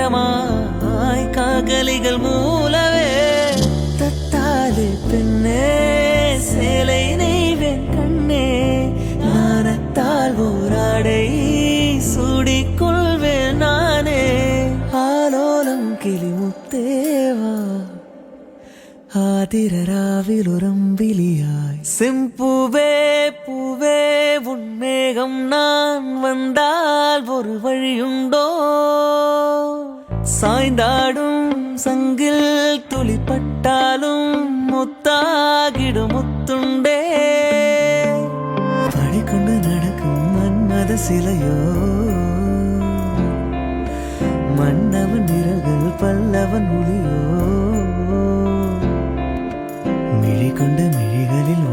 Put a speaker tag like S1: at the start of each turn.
S1: நேரமாய் காகலிகள் மூலவே தத்தாலே பெண்ணே சேலை நெய்வேன் கண்ணே நாணத்தால் ஓராடை சூடிக்கொள்வேன் நானே ஆலோலம் கிளிமுத்தேவா ஆதிரராவிலுரம்பிலியாய் செம்பூவே பூவே உன்மேகம் நான் வந்தால் ஒரு வழியுண்டோ சாய்ந்தாடும் சங்கில் துளிப்பட்டாலும் முத்தாகிடும் முத்துண்டே படிக்கொண்டு நடக்கும் மன்மத சிலையோ மன்னவன் நிறங்கள் பல்லவன் ஒளியோ மிழி கொண்டு